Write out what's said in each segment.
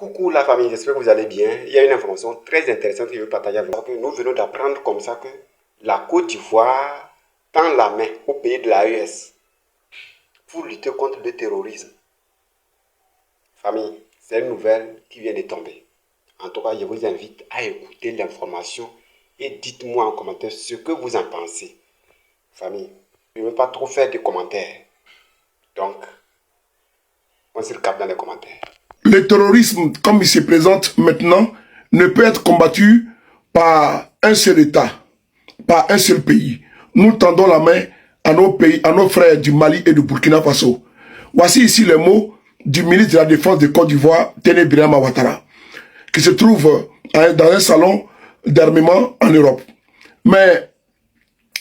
Coucou la famille, j'espère que vous allez bien. Il y a une information très intéressante que je veux partager avec vous. Nous venons d'apprendre comme ça que la Côte d'Ivoire tend la main au pays de l'AES pour lutter contre le terrorisme. Famille, c'est une nouvelle qui vient de tomber. En tout cas, je vous invite à écouter l'information et dites-moi en commentaire ce que vous en pensez. Famille, je ne veux pas trop faire de commentaires. Donc, on se recapte dans les commentaires. Le terrorisme, comme il se présente maintenant, ne peut être combattu par un seul État, par un seul pays. Nous tendons la main à nos pays, à nos frères du Mali et du Burkina Faso. Voici ici les mots du ministre de la Défense de Côte d'Ivoire, Téné Birama Ouattara, qui se trouve dans un salon d'armement en Europe. Mais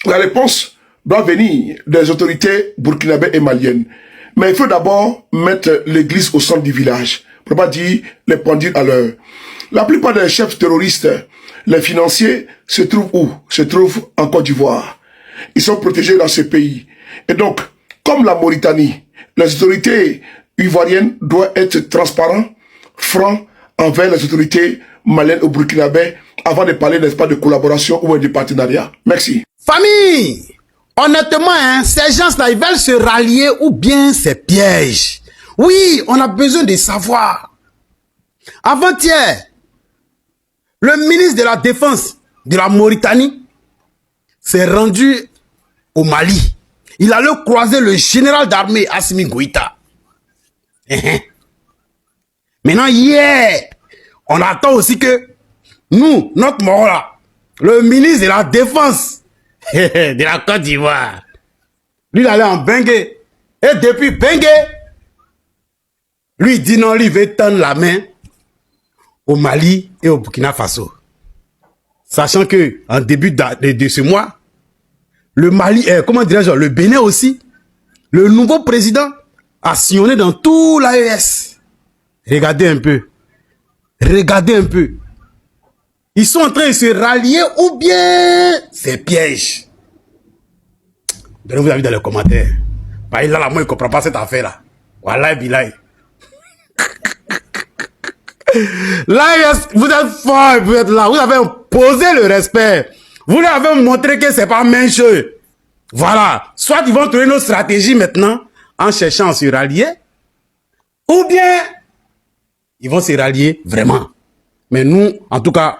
la réponse doit venir des autorités burkinabées et maliennes. Mais il faut d'abord mettre l'église au centre du village, pour ne pas dire les pendules à l'heure. La plupart des chefs terroristes, les financiers, se trouvent où? Se trouvent en Côte d'Ivoire. Ils sont protégés dans ce pays. Et donc, comme la Mauritanie, les autorités ivoiriennes doivent être transparentes, francs envers les autorités maliennes ou burkinabées avant de parler, n'est-ce pas, de collaboration ou de partenariat. Merci. Famille! Honnêtement, ces gens-là, ils veulent se rallier ou bien c'est piège. Oui, on a besoin de savoir. Avant-hier, le ministre de la Défense de la Mauritanie s'est rendu au Mali. Il allait croiser le général d'armée Assimi Goïta. Maintenant, hier, on attend aussi que nous, notre mort là, le ministre de la Défense de la Côte d'Ivoire, lui il allait en Bengué. Et depuis Bengué, lui il dit non, lui il veut tendre la main au Mali et au Burkina Faso. Sachant que en début de ce mois, le Mali, comment dirais-je, le Bénin aussi, le nouveau président a sillonné dans tout l'AES. Regardez un peu. Regardez un peu. Ils sont en train de se rallier ou bien c'est piège. Donnez-vous avis dans les commentaires. Bah, il a la main, il ne comprend pas cette affaire-là. Wallah, bilaï. Là, vous êtes fort, vous êtes là. Vous avez posé le respect. Vous leur avez montré que c'est pas mincheux. Voilà. Soit ils vont trouver nos stratégies maintenant en cherchant à se rallier. Ou bien ils vont se rallier vraiment. Mais nous, en tout cas,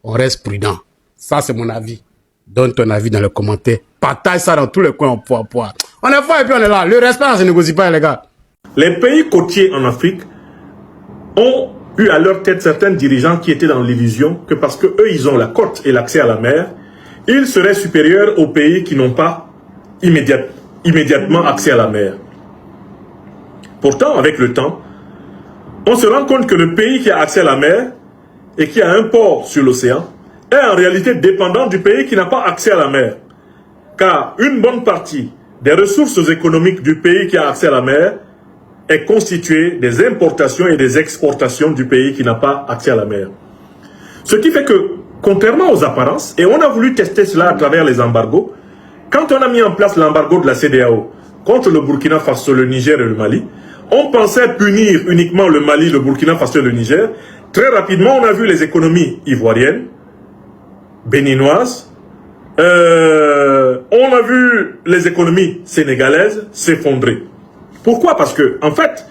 on reste prudent. Ça, c'est mon avis. Donne ton avis dans les commentaires. Partage ça dans tous les coins. On est fort et puis on est là. Le respect, ça ne se négocie pas, les gars. Les pays côtiers en Afrique ont eu à leur tête certains dirigeants qui étaient dans l'illusion que parce que eux, ils ont la côte et l'accès à la mer, ils seraient supérieurs aux pays qui n'ont pas immédiatement accès à la mer. Pourtant, avec le temps, on se rend compte que le pays qui a accès à la mer et qui a un port sur l'océan est en réalité dépendant du pays qui n'a pas accès à la mer. Car une bonne partie des ressources économiques du pays qui a accès à la mer est constituée des importations et des exportations du pays qui n'a pas accès à la mer. Ce qui fait que, contrairement aux apparences, et on a voulu tester cela à travers les embargos, quand on a mis en place l'embargo de la CEDEAO contre le Burkina Faso, le Niger et le Mali, on pensait punir uniquement le Mali, le Burkina Faso et le Niger. Très rapidement, on a vu les économies ivoiriennes, béninoises, on a vu les économies sénégalaises s'effondrer. Pourquoi? Parce que, en fait,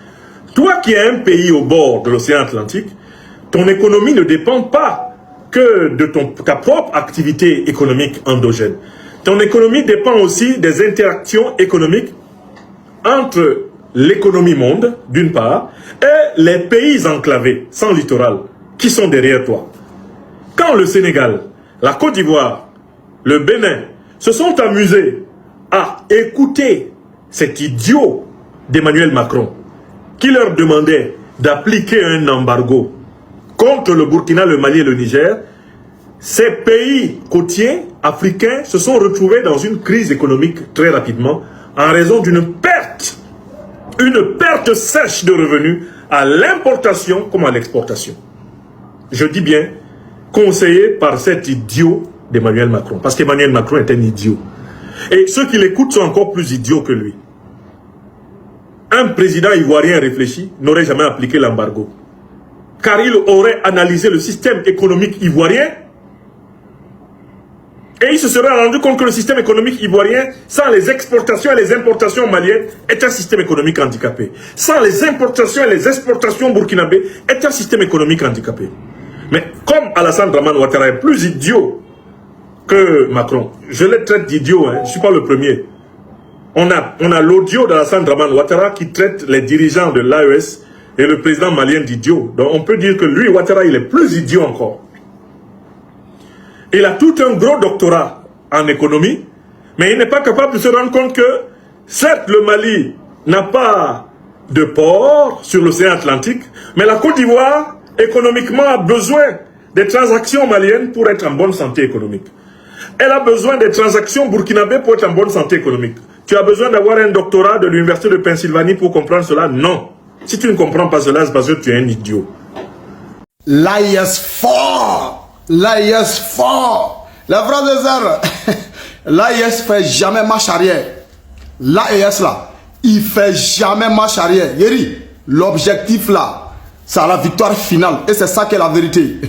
toi qui es un pays au bord de l'océan Atlantique, ton économie ne dépend pas que de ta propre activité économique endogène. Ton économie dépend aussi des interactions économiques entre l'économie monde, d'une part, et les pays enclavés, sans littoral, qui sont derrière toi. Quand le Sénégal, la Côte d'Ivoire, le Bénin se sont amusés à écouter cet idiot d'Emmanuel Macron qui leur demandait d'appliquer un embargo contre le Burkina, le Mali et le Niger, ces pays côtiers africains se sont retrouvés dans une crise économique très rapidement en raison d'une perte sèche de revenus à l'importation comme à l'exportation. Je dis bien conseillé par cet idiot d'Emmanuel Macron, parce qu'Emmanuel Macron est un idiot. Et ceux qui l'écoutent sont encore plus idiots que lui. Un président ivoirien réfléchi n'aurait jamais appliqué l'embargo. car il aurait analysé le système économique ivoirien et il se serait rendu compte que le système économique ivoirien, sans les exportations et les importations maliennes, est un système économique handicapé. Sans les importations et les exportations burkinabé, est un système économique handicapé. Mais comme Alassane Dramane Ouattara est plus idiot que Macron, je le traite d'idiot, hein, je ne suis pas le premier. On a l'audio d'Alassane Dramane Ouattara qui traite les dirigeants de l'AES et le président malien d'idiot. Donc on peut dire que lui, Ouattara, il est plus idiot encore. Il a tout un gros doctorat en économie, mais il n'est pas capable de se rendre compte que, certes, le Mali n'a pas de port sur l'océan Atlantique, mais la Côte d'Ivoire, économiquement, a besoin des transactions maliennes pour être en bonne santé économique. Elle a besoin des transactions burkinabées pour être en bonne santé économique. Tu as besoin d'avoir un doctorat de l'Université de Pennsylvanie pour comprendre cela? Non. Si tu ne comprends pas cela, c'est parce que tu es un idiot. L'AIS fort! L'AIS fort! Les frères et sœurs, l'AIS fait jamais marche arrière. L'AIS là, il fait jamais marche arrière. Yeri, l'objectif là, c'est la victoire finale. Et c'est ça qui est la vérité.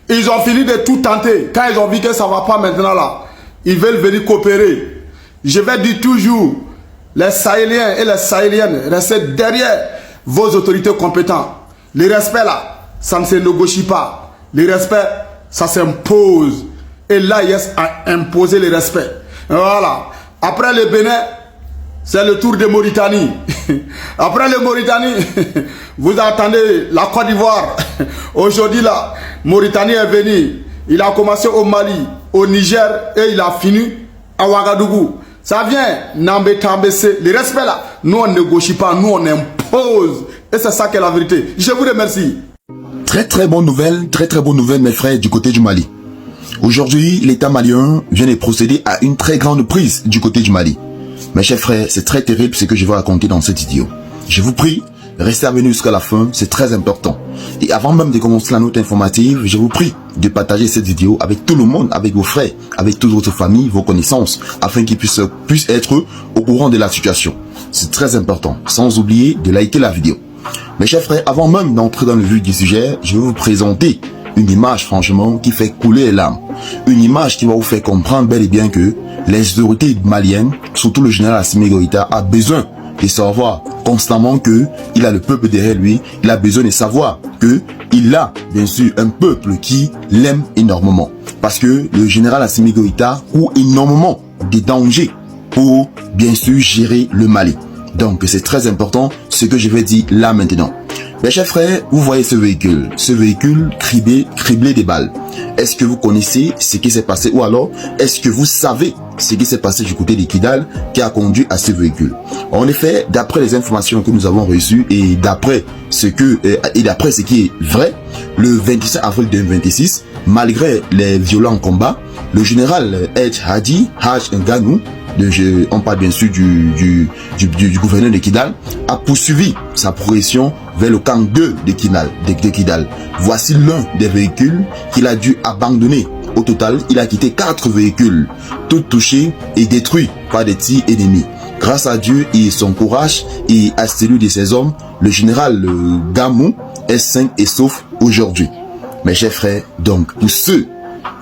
Ils ont fini de tout tenter. Quand ils ont vu que ça ne va pas maintenant là, ils veulent venir coopérer. Je vais dire toujours, les Sahéliens et les Sahéliennes, restez derrière vos autorités compétentes. Le respect là, ça ne se négocie pas. Le respect, ça s'impose. Et l'AIS a imposé le respect. Voilà. Après le Bénin, c'est le tour de Mauritanie. Après le Mauritanie, vous attendez la Côte d'Ivoire. Aujourd'hui là, Mauritanie est venu. Il a commencé au Mali, au Niger et il a fini à Ouagadougou. Ça vient n'embêter. Le respect là, nous on ne négocie pas, nous on impose. Et c'est ça qui est la vérité. Je vous remercie. Très bonne nouvelle, très bonne nouvelle mes frères du côté du Mali. Aujourd'hui, l'État malien vient de procéder à une très grande prise du côté du Mali. Mes chers frères, c'est très terrible ce que je vais raconter dans cette vidéo. Je vous prie, restez à venir jusqu'à la fin, c'est très important. Et avant même de commencer la note informative, je vous prie de partager cette vidéo avec tout le monde, avec vos frères, avec toute votre famille, vos connaissances, afin qu'ils puissent être au courant de la situation. C'est très important, sans oublier de liker la vidéo. Mes chers frères, avant même d'entrer dans le vif du sujet, je vais vous présenter une image franchement qui fait couler les larmes. Une image qui va vous faire comprendre bel et bien que les autorités maliennes, surtout le général Assimi Goïta, a besoin de savoir constamment que il a le peuple derrière lui. Il a besoin de savoir que il a bien sûr un peuple qui l'aime énormément. Parce que le général Assimi Goïta court énormément de dangers pour bien sûr gérer le Mali. Donc c'est très important ce que je vais dire là maintenant. Mes chers frères, vous voyez ce véhicule criblé des balles. Est-ce que vous connaissez ce qui s'est passé ou alors est-ce que vous savez ce qui s'est passé du côté de Kidal qui a conduit à ce véhicule? En effet, d'après les informations que nous avons reçues et d'après ce qui est vrai, le 27 avril 2026, malgré les violents combats, le général Hadi Haj Nganou, on parle bien sûr du gouverneur de Kidal, a poursuivi sa progression vers le camp 2 de Kidal. Voici l'un des véhicules qu'il a dû abandonner. Au total, il a quitté 4 véhicules, tous touchés et détruits par des tirs ennemis. Grâce à Dieu et son courage et à celui de ses hommes, le général Gamou est sain et sauf aujourd'hui. Mes chers frères, donc pour ceux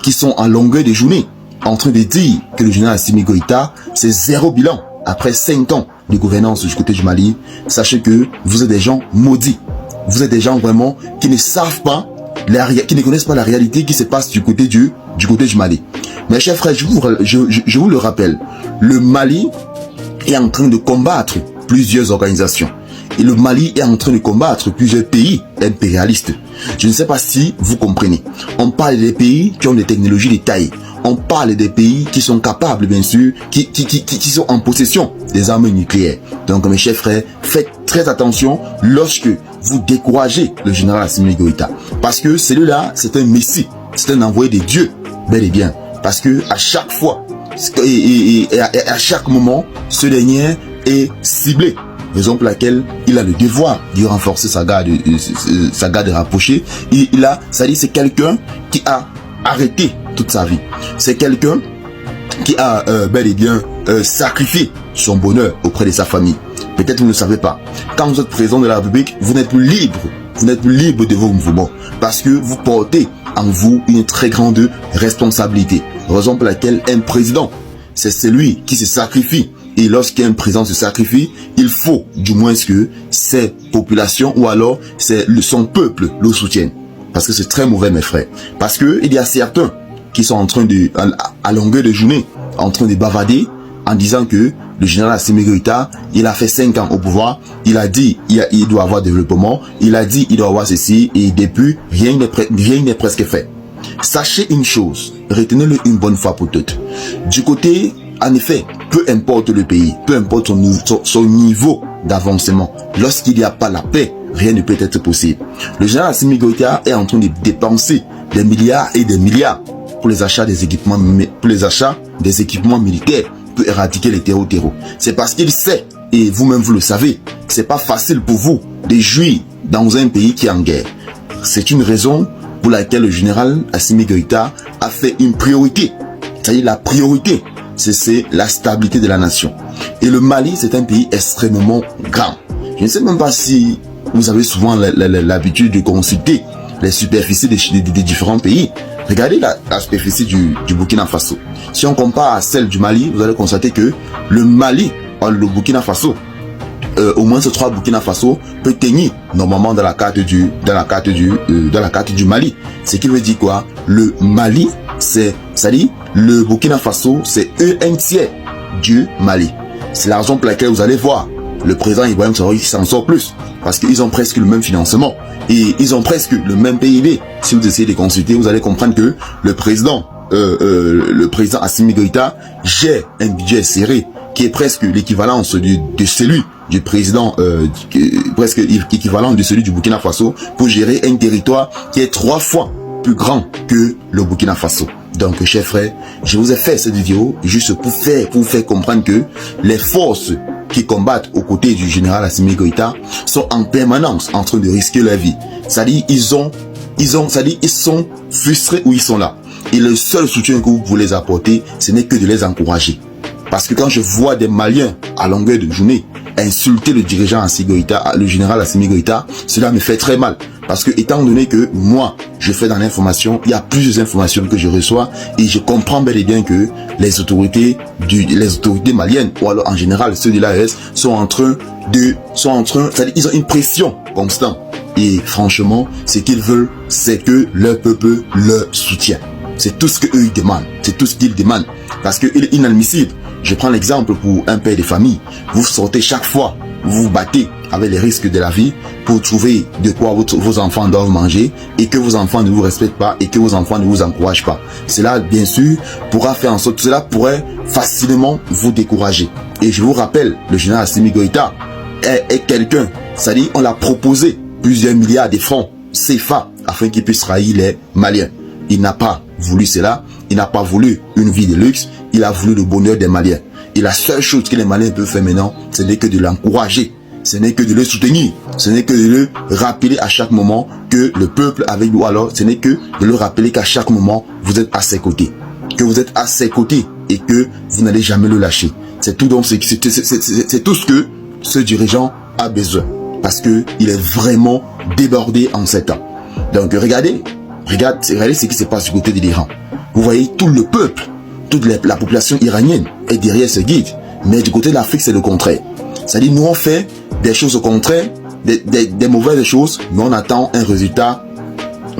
qui sont en longueur de journée en train de dire que le général Assimi Goïta, c'est zéro bilan après 5 ans de gouvernance du côté du Mali, sachez que vous êtes des gens maudits. Vous êtes des gens vraiment qui ne savent pas, qui ne connaissent pas la réalité qui se passe du côté du Mali. Mes chers frères, je vous le rappelle, le Mali est en train de combattre plusieurs organisations. Et le Mali est en train de combattre plusieurs pays impérialistes. Je ne sais pas si vous comprenez. On parle des pays qui ont des technologies de taille. On parle des pays qui sont capables, bien sûr, qui sont en possession des armes nucléaires. Donc, mes chers frères, faites très attention lorsque vous découragez le général Assimi Goïta. Parce que celui-là, c'est un messie. C'est un envoyé de Dieu, bel et bien. Parce que à chaque fois, et à chaque moment, ce dernier est ciblé. Raison pour laquelle il a le devoir de renforcer sa garde rapprochée. C'est quelqu'un qui a arrêté toute sa vie. C'est quelqu'un qui a bel et bien sacrifié son bonheur auprès de sa famille. Peut-être vous ne le savez pas. Quand vous êtes président de la République, vous n'êtes plus libre vous n'êtes libre de vos mouvements parce que vous portez en vous une très grande responsabilité. Raison pour laquelle un président, c'est celui qui se sacrifie. Et lorsqu'un président se sacrifie, il faut du moins que ses populations ou alors son peuple le soutienne. Parce que c'est très mauvais, mes frères. Parce que il y a certains qui sont en train de, à longueur de journée, en train de bavarder en disant que le général Assimi Goïta, il a fait 5 ans au pouvoir, il a dit il doit avoir développement, il a dit il doit avoir ceci, et depuis, rien n'est presque fait. Sachez une chose, retenez-le une bonne fois pour toutes. Du côté, en effet, peu importe le pays, peu importe son niveau d'avancement, lorsqu'il n'y a pas la paix, rien ne peut être possible. Le général Assimi Goïta est en train de dépenser des milliards et des milliards pour les achats des équipements, militaires, pour éradiquer les terreaux. C'est parce qu'il sait, et vous-même vous le savez, que c'est pas facile pour vous de jouir dans un pays qui est en guerre. C'est une raison pour laquelle le général Assimi Goïta a fait une priorité. C'est-à-dire la priorité, c'est la stabilité de la nation. Et le Mali, c'est un pays extrêmement grand. Je ne sais même pas si vous avez souvent l'habitude de consulter les superficies des différents pays. Regardez la superficie du Burkina Faso. Si on compare à celle du Mali, vous allez constater que le Mali, le Burkina Faso, au moins ces 3 Burkina Faso peut tenir normalement dans la carte du Mali. Ce qui veut dire quoi? Le Mali, c'est-à-dire le Burkina Faso, c'est un tiers du Mali. C'est la raison pour laquelle vous allez voir le président Ibrahim Traoré s'en sort plus. Parce qu'ils ont presque le même financement. Et ils ont presque le même PIB. Si vous essayez de consulter, vous allez comprendre que le président Assimi Goïta gère un budget serré qui est presque l'équivalent de celui du président, presque équivalent de celui du Burkina Faso, pour gérer un territoire qui est 3 fois plus grand que le Burkina Faso. Donc, chers frères, je vous ai fait cette vidéo juste pour vous faire comprendre que les forces qui combattent aux côtés du général Assimi Goïta sont en permanence en train de risquer leur vie. C'est-à-dire, ils sont frustrés où ils sont là. Et le seul soutien que vous pouvez les apporter, ce n'est que de les encourager. Parce que quand je vois des Maliens à longueur de journée insulter le dirigeant Assimi Goïta, le général Assimi Goïta, cela me fait très mal. Parce que étant donné que moi, je fais dans l'information, il y a plusieurs informations que je reçois et je comprends bel et bien que les autorités maliennes, ou alors en général ceux de l'AES, c'est-à-dire ils ont une pression constante. Et franchement, ce qu'ils veulent, c'est que leur peuple leur soutienne. C'est tout ce qu'eux ils demandent. C'est tout ce qu'ils demandent. Parce qu'il est inadmissible. Je prends l'exemple pour un père de famille. Vous sortez chaque fois, vous vous battez avec les risques de la vie pour trouver de quoi vos enfants doivent manger et que vos enfants ne vous respectent pas et que vos enfants ne vous encouragent pas. Cela, bien sûr, pourra faire en sorte, cela pourrait facilement vous décourager. Et je vous rappelle, le général Assimi Goïta est quelqu'un, c'est-à-dire on l'a proposé plusieurs milliards de francs CFA afin qu'il puisse trahir les Maliens. Il n'a pas voulu cela, il n'a pas voulu une vie de luxe, il a voulu le bonheur des Maliens. Et la seule chose que les Maliens peuvent faire maintenant, ce n'est que de l'encourager, ce n'est que de le soutenir, ce n'est que de le rappeler à chaque moment que le peuple avec vous, alors ce n'est que de le rappeler qu'à chaque moment, vous êtes à ses côtés. Que vous êtes à ses côtés et que vous n'allez jamais le lâcher. C'est tout, donc c'est tout ce que ce dirigeant a besoin. Parce que il est vraiment débordé en ces temps. Donc regardez ce qui se passe du côté de l'Iran. Vous voyez tout le peuple, toute la population iranienne est derrière ce guide. Mais du côté de l'Afrique, c'est le contraire. C'est-à-dire, nous on fait des choses au contraire, des mauvaises choses, mais on attend un résultat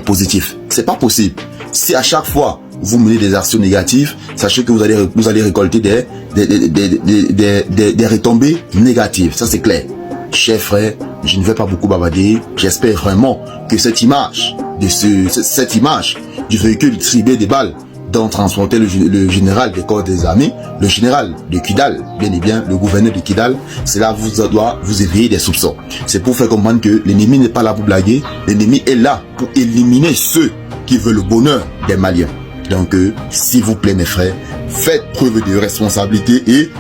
positif. C'est pas possible. Si à chaque fois vous menez des actions négatives, sachez que vous allez récolter des retombées négatives. Ça c'est clair. Chers frères, je ne vais pas beaucoup bavarder. J'espère vraiment que cette image du véhicule distribué des balles dont transportait le général des corps des armées, le général de Kidal, bien et bien, le gouverneur de Kidal, cela doit vous éveiller des soupçons. C'est pour faire comprendre que l'ennemi n'est pas là pour blaguer, l'ennemi est là pour éliminer ceux qui veulent le bonheur des Maliens. Donc, s'il vous plaît mes frères, faites preuve de responsabilité et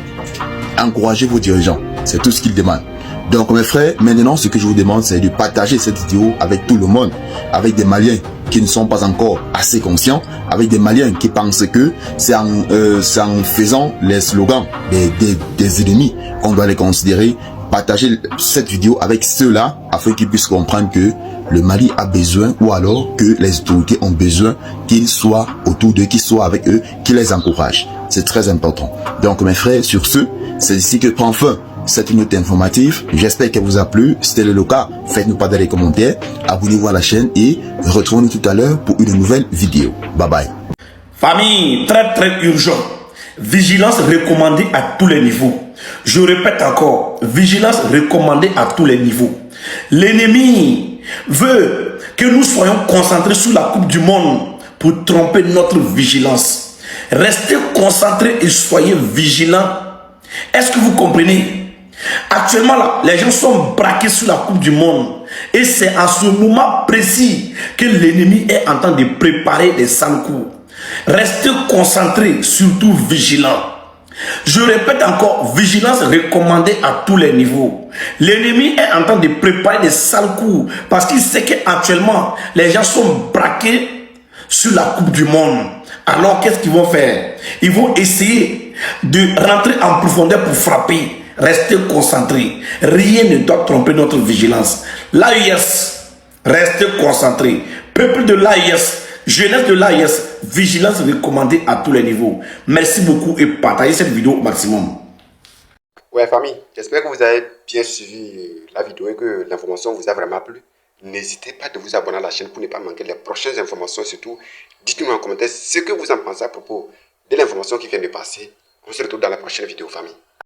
encouragez vos dirigeants. C'est tout ce qu'ils demandent. Donc mes frères, maintenant ce que je vous demande, c'est de partager cette vidéo avec tout le monde, avec des Maliens qui ne sont pas encore assez conscients, avec des Maliens qui pensent que c'est en faisant les slogans des ennemis qu'on doit les considérer. Partagez cette vidéo avec ceux-là afin qu'ils puissent comprendre que le Mali a besoin, ou alors que les autorités ont besoin qu'ils soient autour d'eux, qu'ils soient avec eux, qu'ils les encouragent. C'est très important. Donc mes frères, sur ce, c'est ici que prend fin cette note informative. J'espère qu'elle vous a plu. Si c'était le cas, faites-nous pas dans les commentaires. Abonnez-vous à la chaîne et retrouvons-nous tout à l'heure pour une nouvelle vidéo. Bye bye. Famille, très urgent. Vigilance recommandée à tous les niveaux. Je répète encore, vigilance recommandée à tous les niveaux. L'ennemi veut que nous soyons concentrés sur la Coupe du Monde pour tromper notre vigilance. Restez concentrés et soyez vigilants. Est-ce que vous comprenez? Actuellement, là, les gens sont braqués sur la Coupe du Monde. Et c'est à ce moment précis que l'ennemi est en train de préparer les sales coups. Restez concentrés, surtout vigilants. Je répète encore, vigilance recommandée à tous les niveaux. L'ennemi est en train de préparer des sales coups parce qu'il sait qu'actuellement, les gens sont braqués sur la Coupe du Monde. Alors, qu'est-ce qu'ils vont faire? Ils vont essayer de rentrer en profondeur pour frapper. Restez concentrés. Rien ne doit tromper notre vigilance. L'AES, restez concentrés. Peuple de l'AES, jeunesse de l'AES, vigilance recommandée à tous les niveaux. Merci beaucoup et partagez cette vidéo au maximum. Ouais, famille, j'espère que vous avez bien suivi la vidéo et que l'information vous a vraiment plu. N'hésitez pas de vous abonner à la chaîne pour ne pas manquer les prochaines informations. Surtout, dites-nous en commentaire ce que vous en pensez à propos de l'information qui vient de passer. On se retrouve dans la prochaine vidéo, famille.